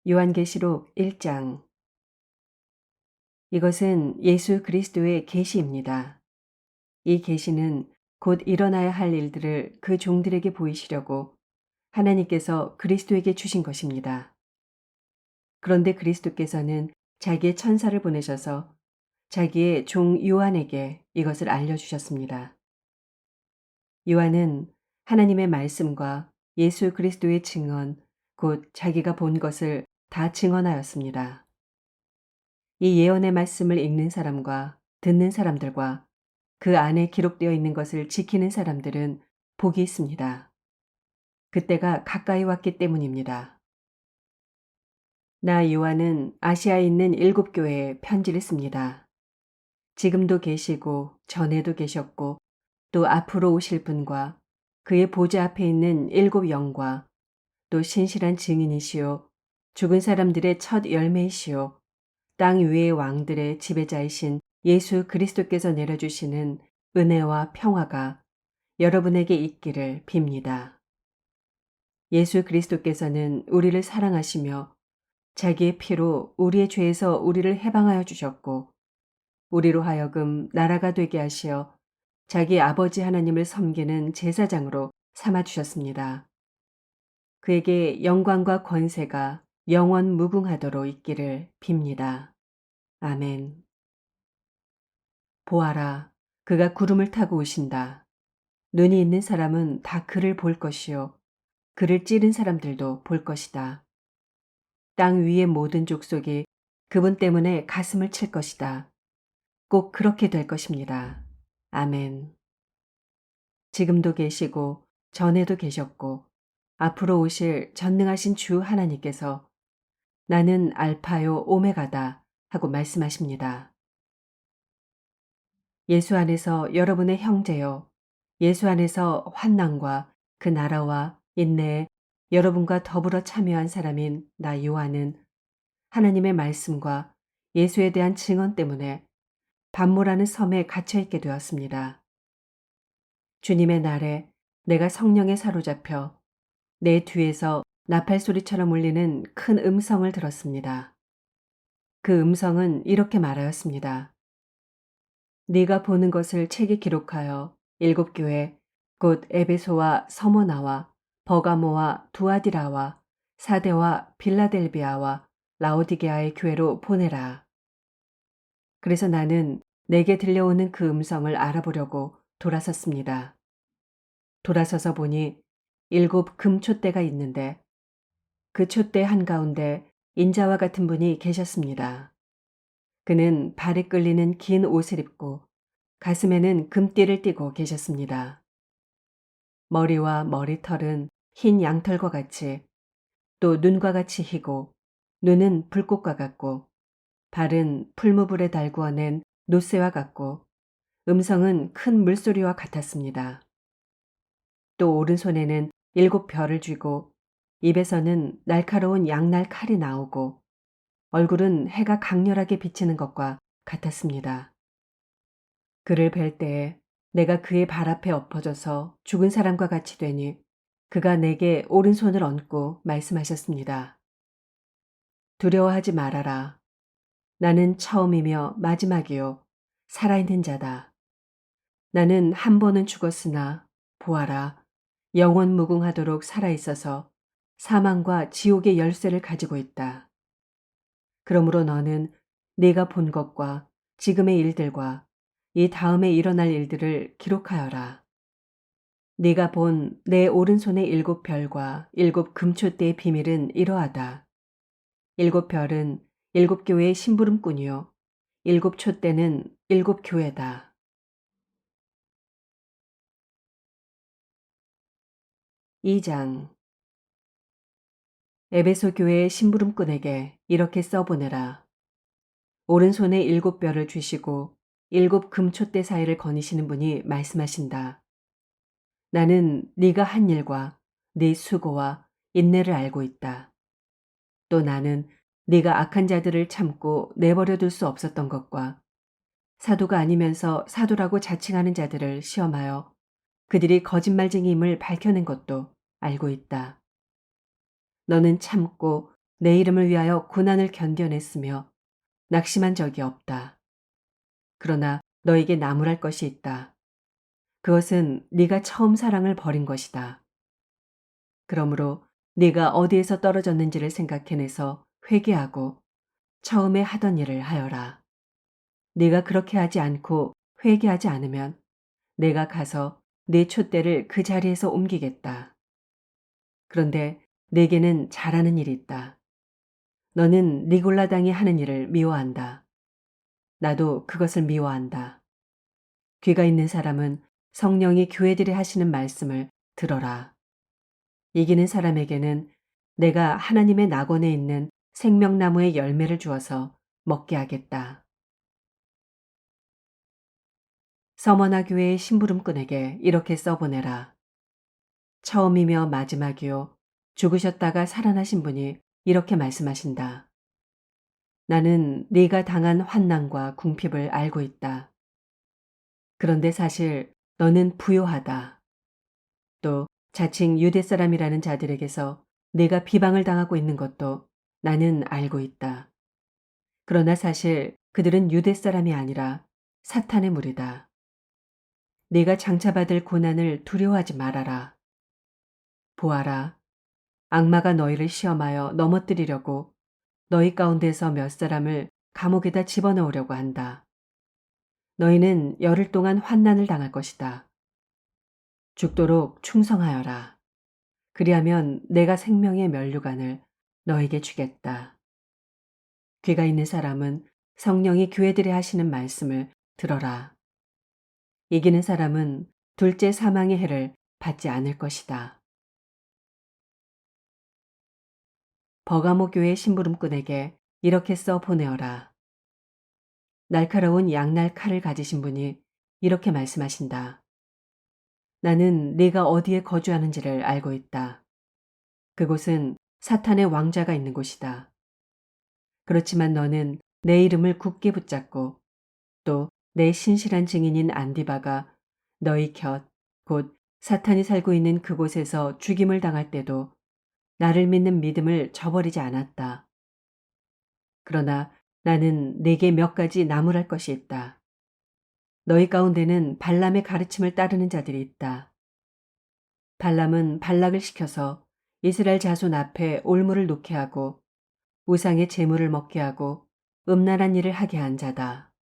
요한계시록 1장. 이것은 예수 그리스도의 계시입니다. 이 계시는 곧 일어나야 할 일들을 그 종들에게 보이시려고 하나님께서 그리스도에게 주신 것입니다. 그런데 그리스도께서는 자기의 천사를 보내셔서 자기의 종 요한에게 이것을 알려주셨습니다. 요한은 하나님의 말씀과 예수 그리스도의 증언, 곧 자기가 본 것을 다 증언하였습니다. 이 예언의 말씀을 읽는 사람과 듣는 사람들과 그 안에 기록되어 있는 것을 지키는 사람들은 복이 있습니다. 그때가 가까이 왔기 때문입니다. 나 요한은 아시아에 있는 7교회에 편지를 씁니다. 지금도 계시고 전에도 계셨고 또 앞으로 오실 분과 그의 보좌 앞에 있는 7영과 또 신실한 증인이시요 죽은 사람들의 첫 열매이시요 땅 위의 왕들의 지배자이신 예수 그리스도께서 내려주시는 은혜와 평화가 여러분에게 있기를 빕니다. 예수 그리스도께서는 우리를 사랑하시며 자기의 피로 우리의 죄에서 우리를 해방하여 주셨고 우리로 하여금 나라가 되게 하시어 자기 아버지 하나님을 섬기는 제사장으로 삼아 주셨습니다. 그에게 영광과 권세가 영원 무궁하도록 있기를 빕니다. 아멘. 보아라, 그가 구름을 타고 오신다. 눈이 있는 사람은 다 그를 볼 것이요 그를 찌른 사람들도 볼 것이다. 땅 위의 모든 족속이 그분 때문에 가슴을 칠 것이다. 꼭 그렇게 될 것입니다. 아멘. 지금도 계시고 전에도 계셨고 앞으로 오실 전능하신 주 하나님께서 나는 알파요 오메가다 하고 말씀하십니다. 예수 안에서 여러분의 형제요 예수 안에서 환난과 그 나라와 인내에 여러분과 더불어 참여한 사람인 나 요한은 하나님의 말씀과 예수에 대한 증언 때문에 반모라는 섬에 갇혀 있게 되었습니다. 주님의 날에 내가 성령에 사로잡혀 내 뒤에서 나팔 소리처럼 울리는 큰 음성을 들었습니다. 그 음성은 이렇게 말하였습니다. 네가 보는 것을 책에 기록하여 7교회 곧 에베소와 서모나와 버가모와 두아디라와 사데와 빌라델비아와 라오디게아의 교회로 보내라. 그래서 나는 내게 들려오는 그 음성을 알아보려고 돌아섰습니다. 돌아서서 보니 7 금촛대가 있는데 그 촛대 한가운데 인자와 같은 분이 계셨습니다. 그는 발에 끌리는 긴 옷을 입고 가슴에는 금띠를 띠고 계셨습니다. 머리와 머리털은 흰 양털과 같이 또 눈과 같이 희고 눈은 불꽃과 같고 발은 풀무불에 달구어 낸 노새와 같고 음성은 큰 물소리와 같았습니다. 또 오른손에는 7 별을 쥐고 입에서는 날카로운 양날 칼이 나오고 얼굴은 해가 강렬하게 비치는 것과 같았습니다. 그를 뵐 때에 내가 그의 발 앞에 엎어져서 죽은 사람과 같이 되니 그가 내게 오른손을 얹고 말씀하셨습니다. 두려워하지 말아라. 나는 처음이며 마지막이요 살아있는 자다. 나는 한 번은 죽었으나 보아라 영원 무궁하도록 살아있어서 사망과 지옥의 열쇠를 가지고 있다. 그러므로 너는 네가 본 것과 지금의 일들과 이 다음에 일어날 일들을 기록하여라. 네가 본 내 오른손의 7 별과 7 금촛대의 비밀은 이러하다. 7 별은 7 교회의 심부름꾼이요 7 촛대는 7 교회다. 2장. 에베소 교회의 심부름꾼에게 이렇게 써보내라. 오른손에 7 별을 쥐시고 7 금촛대 사이를 거니시는 분이 말씀하신다. 나는 네가 한 일과 네 수고와 인내를 알고 있다. 또 나는 네가 악한 자들을 참고 내버려 둘 수 없었던 것과 사도가 아니면서 사도라고 자칭하는 자들을 시험하여 그들이 거짓말쟁이임을 밝혀낸 것도 알고 있다. 너는 참고 내 이름을 위하여 고난을 견뎌냈으며 낙심한 적이 없다. 그러나 너에게 나무랄 것이 있다. 그것은 네가 처음 사랑을 버린 것이다. 그러므로 네가 어디에서 떨어졌는지를 생각해내서 회개하고 처음에 하던 일을 하여라. 네가 그렇게 하지 않고 회개하지 않으면 내가 가서 네 촛대를 그 자리에서 옮기겠다. 그런데 내게는 잘하는 일이 있다. 너는 니골라 당이 하는 일을 미워한다. 나도 그것을 미워한다. 귀가 있는 사람은 성령이 교회들이 하시는 말씀을 들어라. 이기는 사람에게는 내가 하나님의 낙원에 있는 생명나무의 열매를 주어서 먹게 하겠다. 서머나 교회의 심부름꾼에게 이렇게 써보내라. 처음이며 마지막이요. 죽으셨다가 살아나신 분이 이렇게 말씀하신다. 나는 네가 당한 환난과 궁핍을 알고 있다. 그런데 사실 너는 부요하다. 또 자칭 유대 사람이라는 자들에게서 네가 비방을 당하고 있는 것도 나는 알고 있다. 그러나 사실 그들은 유대 사람이 아니라 사탄의 무리다. 네가 장차받을 고난을 두려워하지 말아라. 보아라. 악마가 너희를 시험하여 넘어뜨리려고 너희 가운데서 몇 사람을 감옥에다 집어넣으려고 한다. 너희는 열흘 동안 환난을 당할 것이다. 죽도록 충성하여라. 그리하면 내가 생명의 면류관을 너에게 주겠다. 귀가 있는 사람은 성령이 교회들이 하시는 말씀을 들어라. 이기는 사람은 둘째 사망의 해를 받지 않을 것이다. 버가모 교회 심부름꾼에게 이렇게 써 보내어라. 날카로운 양날 칼을 가지신 분이 이렇게 말씀하신다. 나는 네가 어디에 거주하는지를 알고 있다. 그곳은 사탄의 왕자가 있는 곳이다. 그렇지만 너는 내 이름을 굳게 붙잡고 또 내 신실한 증인인 안디바가 너희 곁, 곧 사탄이 살고 있는 그곳에서 죽임을 당할 때도 나를 믿는 믿음을 저버리지 않았다. 그러나 나는 네게 몇 가지 나무랄 것이 있다. 너희 가운데는 발람의 가르침을 따르는 자들이 있다. 발람은 발락을 시켜서 이스라엘 자손 앞에 올무를 놓게 하고 우상의 제물을 먹게 하고 음란한 일을 하게 한 자다.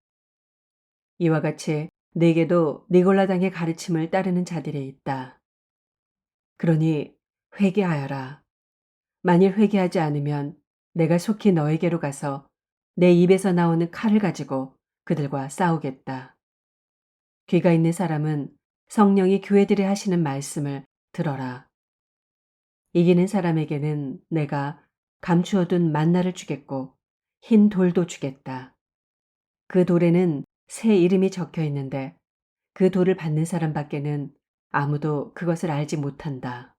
이와 같이 네게도 니골라당의 가르침을 따르는 자들이 있다. 그러니 회개하여라. 만일 회개하지 않으면 내가 속히 너에게로 가서 내 입에서 나오는 칼을 가지고 그들과 싸우겠다. 귀가 있는 사람은 성령이 교회들이 하시는 말씀을 들어라. 이기는 사람에게는 내가 감추어둔 만나를 주겠고 흰 돌도 주겠다. 그 돌에는 새 이름이 적혀 있는데 그 돌을 받는 사람밖에는 아무도 그것을 알지 못한다.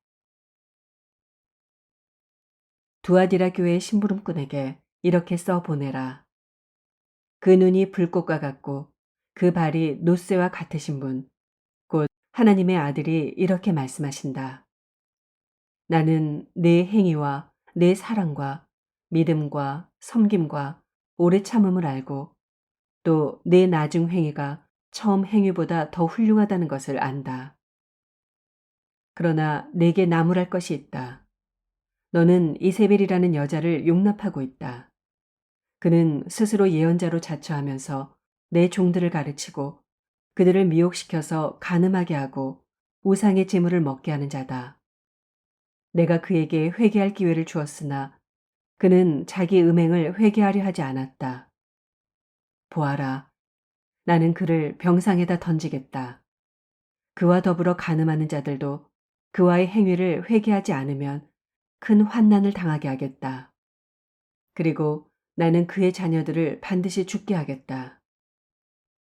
두아디라 교회의 심부름꾼에게 이렇게 써 보내라. 그 눈이 불꽃과 같고 그 발이 노쇠와 같으신 분, 곧 하나님의 아들이 이렇게 말씀하신다. 나는 내 행위와 내 사랑과 믿음과 섬김과 오래 참음을 알고 또 내 나중 행위가 처음 행위보다 더 훌륭하다는 것을 안다. 그러나 내게 나무랄 것이 있다. 너는 이세벨이라는 여자를 용납하고 있다. 그는 스스로 예언자로 자처하면서 내 종들을 가르치고 그들을 미혹시켜서 간음하게 하고 우상의 재물을 먹게 하는 자다. 내가 그에게 회개할 기회를 주었으나 그는 자기 음행을 회개하려 하지 않았다. 보아라, 나는 그를 병상에다 던지겠다. 그와 더불어 간음하는 자들도 그와의 행위를 회개하지 않으면 큰 환난을 당하게 하겠다. 그리고 나는 그의 자녀들을 반드시 죽게 하겠다.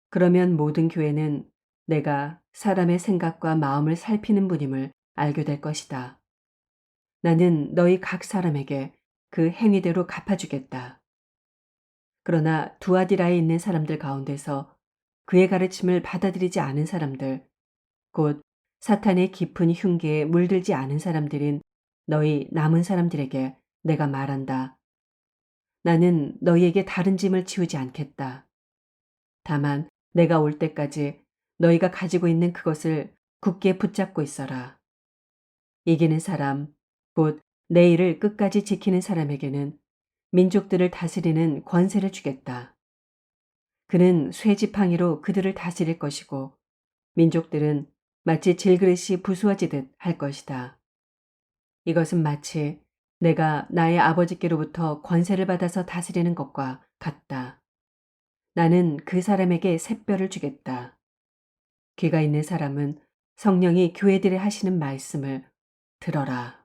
그러면 모든 교회는 내가 사람의 생각과 마음을 살피는 분임을 알게 될 것이다. 나는 너희 각 사람에게 그 행위대로 갚아주겠다. 그러나 두아디라에 있는 사람들 가운데서 그의 가르침을 받아들이지 않은 사람들, 곧 사탄의 깊은 흉계에 물들지 않은 사람들인 너희 남은 사람들에게 내가 말한다. 나는 너희에게 다른 짐을 지우지 않겠다. 다만 내가 올 때까지 너희가 가지고 있는 그것을 굳게 붙잡고 있어라. 이기는 사람, 곧 내 일을 끝까지 지키는 사람에게는 민족들을 다스리는 권세를 주겠다. 그는 쇠지팡이로 그들을 다스릴 것이고 민족들은 마치 질그릇이 부수어지듯 할 것이다. 이것은 마치 내가 나의 아버지께로부터 권세를 받아서 다스리는 것과 같다. 나는 그 사람에게 샛별을 주겠다. 귀가 있는 사람은 성령이 교회들에 하시는 말씀을 들어라.